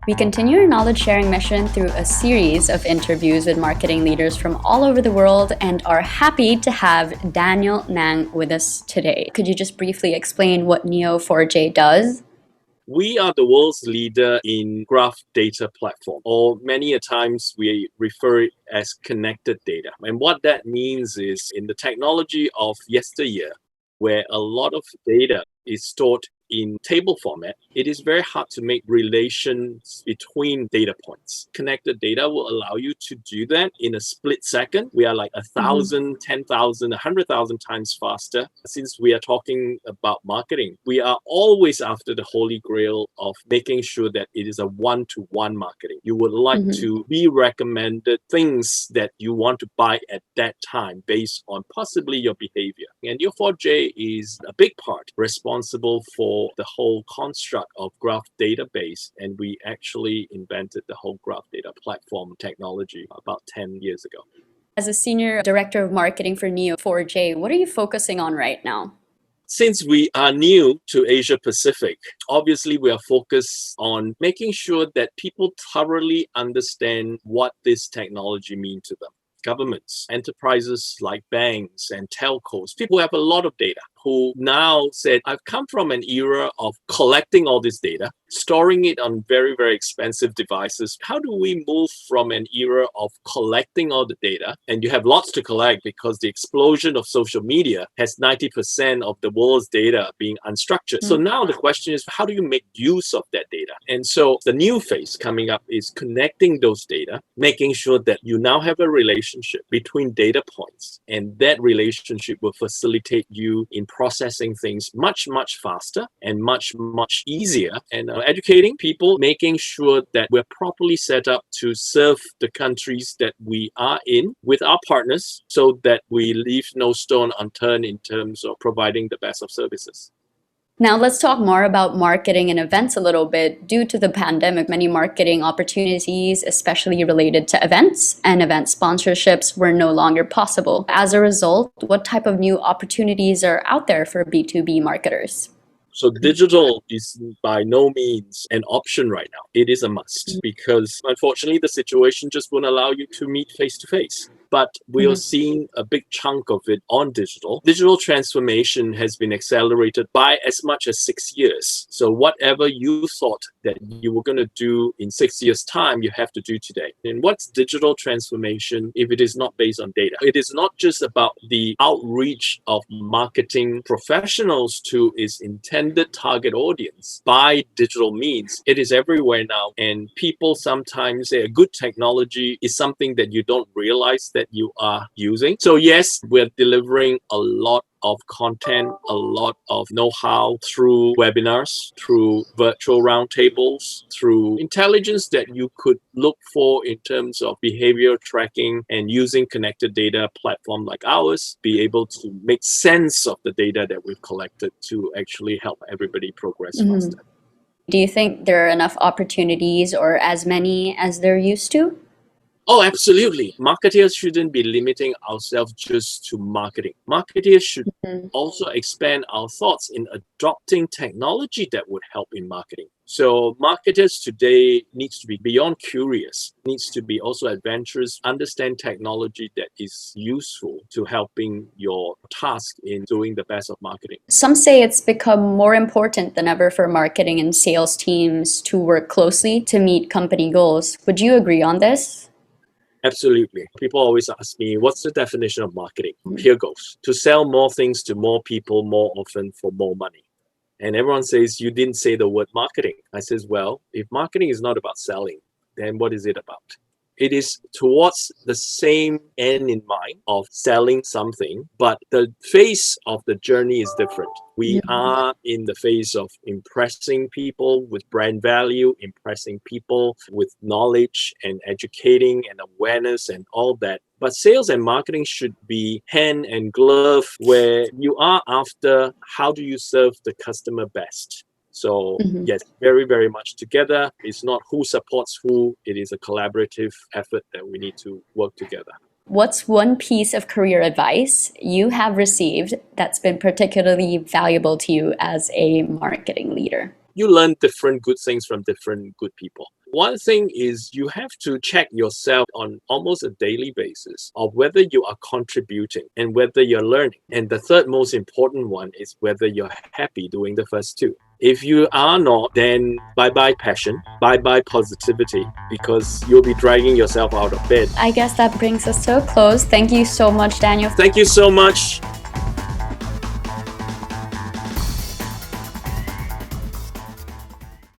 We continue our knowledge sharing mission through a series of interviews with marketing leaders from all over the world and are happy to have Daniel Nang with us today. Could you just briefly explain what Neo4j does? We are the world's leader in graph data platform, or many a times we refer it as connected data. And what that means is in the technology of yesteryear, where a lot of data is stored in table format, it is very hard to make relations between data points. Connected data will allow you to do that in a split second. We are like 1,000, 10,000, 100,000 times faster. Since we are talking about marketing, we are always after the holy grail of making sure that it is a one-to-one marketing. You would like to be recommended things that you want to buy at that time based on possibly your behavior. And Neo4j is a big part responsible for the whole construct of graph database, and we actually invented the whole graph data platform technology about 10 years ago. As a senior director of marketing for Neo4j, what are you focusing on right now? Since we are new to Asia Pacific, obviously we are focused on making sure that people thoroughly understand what this technology means to them. Governments, enterprises like banks and telcos, people who have a lot of data, who now said, I've come from an era of collecting all this data, storing it on very, very expensive devices. How do we move from an era of collecting all the data? And you have lots to collect because the explosion of social media has 90% of the world's data being unstructured. So now the question is, how do you make use of that data? And so the new phase coming up is connecting those data, making sure that you now have a relationship between data points, and that relationship will facilitate you in processing things much, much faster and much, much easier, and educating people, making sure that we're properly set up to serve the countries that we are in with our partners so that we leave no stone unturned in terms of providing the best of services. Now let's talk more about marketing and events a little bit. Due to the pandemic, many marketing opportunities, especially related to events and event sponsorships, were no longer possible. As a result, what type of new opportunities are out there for B2B marketers? So digital is by no means an option right now. It is a must because unfortunately the situation just won't allow you to meet face to face. But we are seeing a big chunk of it on digital. Digital transformation has been accelerated by as much as 6 years. So whatever you thought that you were going to do in 6 years' time, you have to do today. And what's digital transformation if it is not based on data? It is not just about the outreach of marketing professionals to its intended target audience by digital means. It is everywhere now. And people sometimes say a good technology is something that you don't realize that you are using. So yes, we're delivering a lot of content, a lot of know-how through webinars, through virtual roundtables, through intelligence that you could look for in terms of behavior tracking, and using connected data platform like ours, be able to make sense of the data that we've collected to actually help everybody progress faster. Do you think there are enough opportunities or as many as there used to? Oh, absolutely. Marketers shouldn't be limiting ourselves just to marketing. Marketers should also expand our thoughts in adopting technology that would help in marketing. So marketers today needs to be beyond curious, needs to be also adventurous, understand technology that is useful to helping your task in doing the best of marketing. Some say it's become more important than ever for marketing and sales teams to work closely to meet company goals. Would you agree on this? Absolutely. People always ask me, what's the definition of marketing? Here goes. To sell more things to more people more often for more money. And everyone says, you didn't say the word marketing. I says, well, if marketing is not about selling, then what is it about? It is towards the same end in mind of selling something, but the phase of the journey is different. We are in the phase of impressing people with brand value, impressing people with knowledge and educating and awareness and all that. But sales and marketing should be hand and glove, where you are after how do you serve the customer best. So yes, very, very much together. It's not who supports who. It is a collaborative effort that we need to work together. What's one piece of career advice you have received that's been particularly valuable to you as a marketing leader? You learn different good things from different good people. One thing is you have to check yourself on almost a daily basis of whether you are contributing and whether you're learning. And the third most important one is whether you're happy doing the first two. If you are not, then bye-bye passion, bye-bye positivity, because you'll be dragging yourself out of bed. I guess that brings us to a close. Thank you so much, Daniel. Thank you so much.